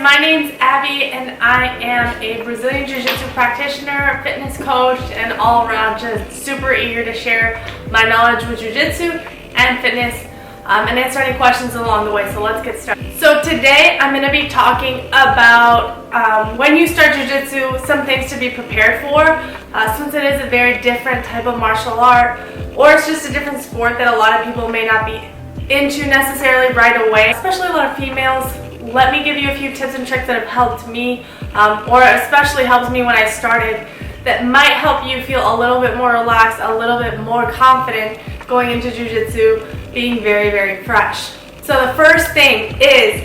my name's Abby and I am a Brazilian Jiu Jitsu practitioner, fitness coach, and all around just super eager to share my knowledge with Jiu Jitsu and fitness and answer any questions along the way. So let's get started. So today I'm going to be talking about when you start Jiu Jitsu, some things to be prepared for, since it is a very different type of martial art, or it's just a different sport that a lot of people may not be into necessarily right away, especially a lot of females. Let me give you a few tips and tricks that have helped me, or especially helped me when I started, that might help you feel a little bit more relaxed, a little bit more confident going into Jiu-Jitsu, being very, very fresh. So the first thing is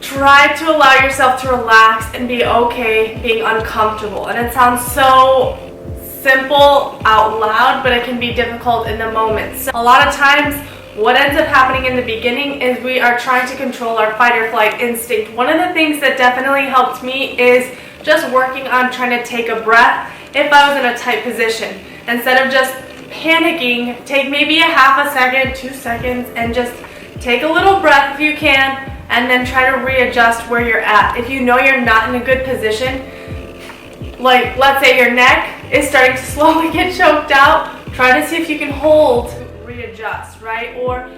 try to allow yourself to relax and be okay being uncomfortable. And it sounds so simple out loud, but it can be difficult in the moment. So a lot of times, what ends up happening in the beginning is we are trying to control our fight or flight instinct. One of the things that definitely helped me is just working on trying to take a breath if I was in a tight position. Instead of just panicking, take maybe a half a second, 2 seconds, and just take a little breath if you can, and then try to readjust where you're at. If you know you're not in a good position, like let's say your neck is starting to slowly get choked out, try to see if you can hold, readjust, right? Or,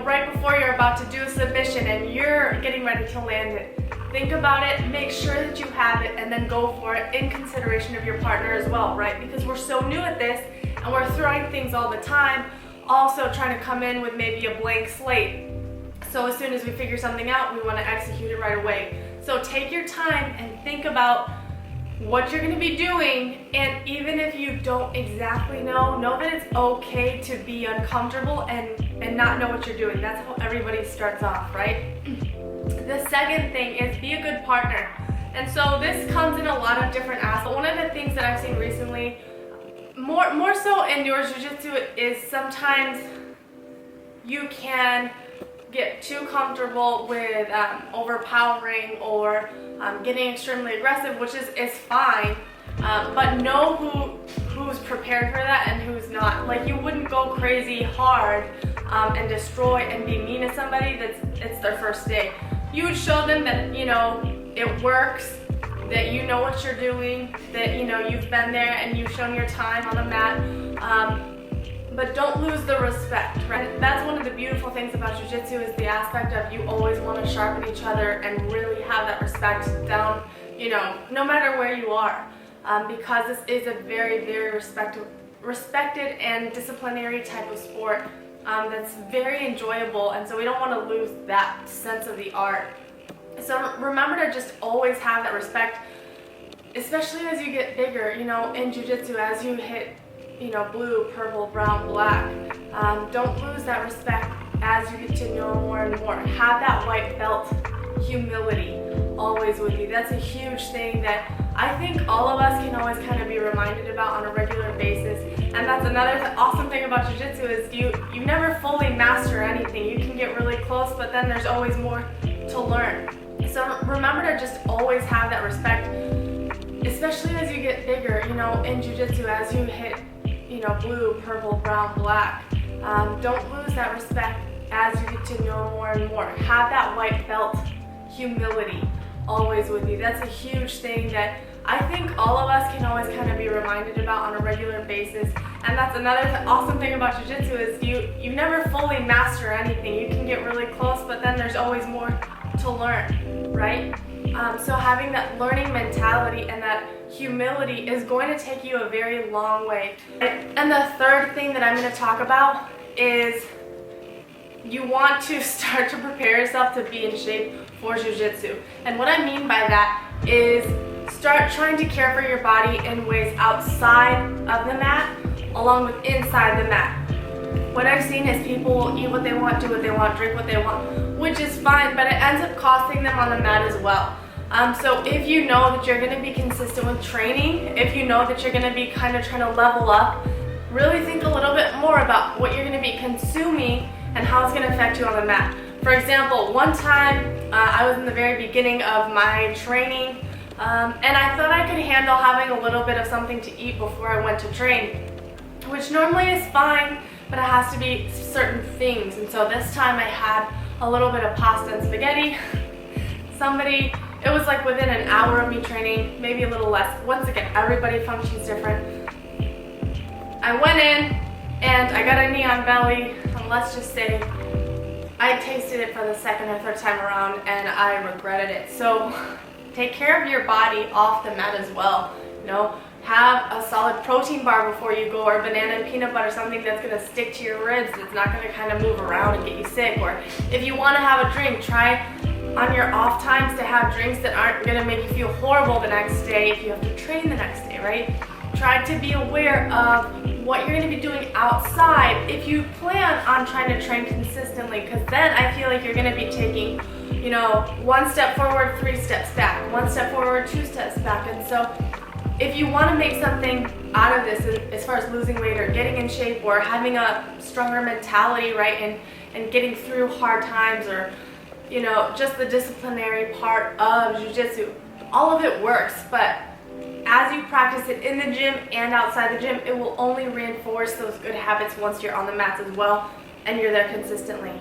right before you're about to do a submission and you're getting ready to land it, think about it, make sure that you have it, and then go for it in consideration of your partner as well, right? Because we're so new at this and we're throwing things all the time, also trying to come in with maybe a blank slate. So as soon as we figure something out, we want to execute it right away. So take your time and think about what you're going to be doing, and even if you don't exactly know that it's okay to be uncomfortable and not know what you're doing. That's how everybody starts off, right? The second thing is be a good partner. And so this comes in a lot of different aspects. One of the things that I've seen recently, more so in your jiu-jitsu, is sometimes you can get too comfortable with overpowering or getting extremely aggressive, which is fine, but know who's prepared for that and who's not. Like, you wouldn't go crazy hard and destroy and be mean to somebody it's their first day. You would show them that it works, that you know what you're doing, that you've been there and you've shown your time on the mat. But don't lose the respect, right? That's one of the beautiful things about Jiu-Jitsu, is the aspect of you always want to sharpen each other and really have that respect down, no matter where you are. Because this is a very, very respected and disciplinary type of sport that's very enjoyable, and so we don't want to lose that sense of the art. So remember to just always have that respect, especially as you get bigger, in Jiu-Jitsu, as you hit blue, purple, brown, black. Don't lose that respect as you get to know more and more. Have that white belt humility always with you. That's a huge thing that I think all of us can always kind of be reminded about on a regular basis. And that's another awesome thing about Jiu-Jitsu, is you never fully master anything. You can get really close, but then there's always more to learn. So remember to just always have that respect, especially as you get bigger, in Jiu-Jitsu, as you hit blue, purple, brown, black. Don't lose that respect as you get to know more and more. Have that white belt humility always with you. That's a huge thing that I think all of us can always kind of be reminded about on a regular basis. And that's another awesome thing about Jiu-Jitsu, is you never fully master anything. You can get really close, but then there's always more to learn, right? So having that learning mentality and that humility is going to take you a very long way. And the third thing that I'm going to talk about is you want to start to prepare yourself to be in shape for Jiu-Jitsu. And what I mean by that is start trying to care for your body in ways outside of the mat, along with inside the mat. What I've seen is people eat what they want, do what they want, drink what they want, which is fine, but it ends up costing them on the mat as well. So if you know that you're going to be consistent with training, if you know that you're going to be kind of trying to level up, really think a little bit more about what you're going to be consuming and how it's going to affect you on the mat. For example, one time I was in the very beginning of my training, and I thought I could handle having a little bit of something to eat before I went to train, which normally is fine, but it has to be certain things. And so this time I had a little bit of pasta and spaghetti, somebody, it was like within an hour of me training, maybe a little less. Once again, everybody functions different. I went in and I got a knee on belly, and let's just say I tasted it for the second or third time around and I regretted it. So take care of your body off the mat as well. You know, have a solid protein bar before you go, or banana and peanut butter, something that's going to stick to your ribs, that's not going to kind of move around and get you sick. Or if you want to have a drink, try on your off times to have drinks that aren't going to make you feel horrible the next day if you have to train the next day, right? Try to be aware of what you're going to be doing outside if you plan on trying to train consistently, because then I feel like you're going to be taking, you know, 1 step forward, 3 steps back, 1 step forward, 2 steps back. And so if you want to make something out of this as far as losing weight or getting in shape or having a stronger mentality, right, and getting through hard times, or, you know, just the disciplinary part of jiu-jitsu, all of it works. But as you practice it in the gym and outside the gym, it will only reinforce those good habits once you're on the mats as well and you're there consistently.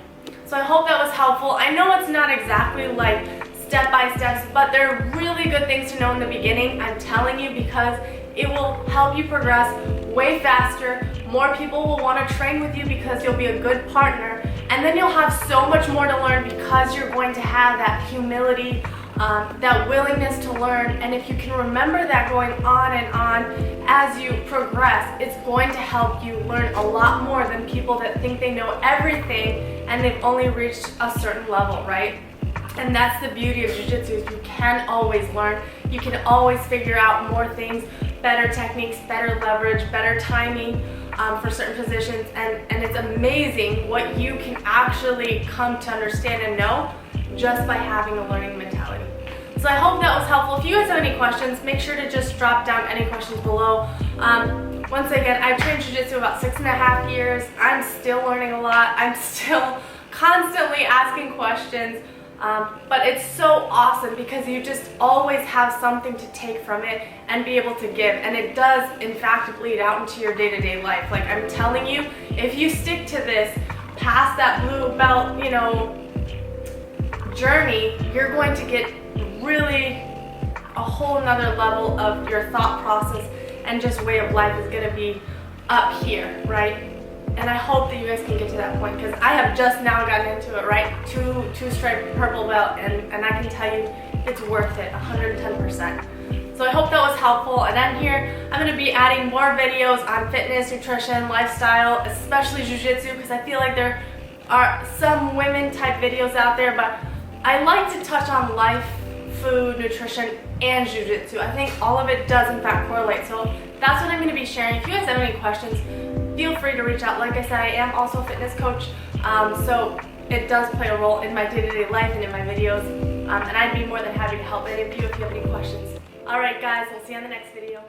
So I hope that was helpful. I know it's not exactly like step-by-steps, but they're really good things to know in the beginning, I'm telling you, because it will help you progress way faster. More people will want to train with you because you'll be a good partner, and then you'll have so much more to learn because you're going to have that humility, that willingness to learn. And if you can remember that going on and on as you progress, it's going to help you learn a lot more than people that think they know everything and they've only reached a certain level, right? And that's the beauty of jiu-jitsu, is you can always learn. You can always figure out more things, better techniques, better leverage, better timing for certain positions. And it's amazing what you can actually come to understand and know just by having a learning mentality. So I hope that was helpful. If you guys have any questions, make sure to just drop down any questions below. Once again, I've trained jiu-jitsu about 6.5 years. I'm still learning a lot. I'm still constantly asking questions. But it's so awesome because you just always have something to take from it and be able to give. And it does, in fact, bleed out into your day-to-day life. Like, I'm telling you, if you stick to this past that blue belt, you know, journey, you're going to get really a whole nother level of your thought process, and just way of life is going to be up here, right? And I hope that you guys can get to that point, because I have just now gotten into it, right? Two-stripe purple belt, and I can tell you it's worth it, 110%. So I hope that was helpful, and I'm going to be adding more videos on fitness, nutrition, lifestyle, especially jiu-jitsu, because I feel like there are some women type videos out there, but I like to touch on life, food, nutrition, and jiu-jitsu. I think all of it does in fact correlate, so that's what I'm going to be sharing. If you guys have any questions, feel free to reach out. Like I said, I am also a fitness coach, so it does play a role in my day-to-day life and in my videos, and I'd be more than happy to help any of you if you have any questions. Alright guys, we'll see you on the next video.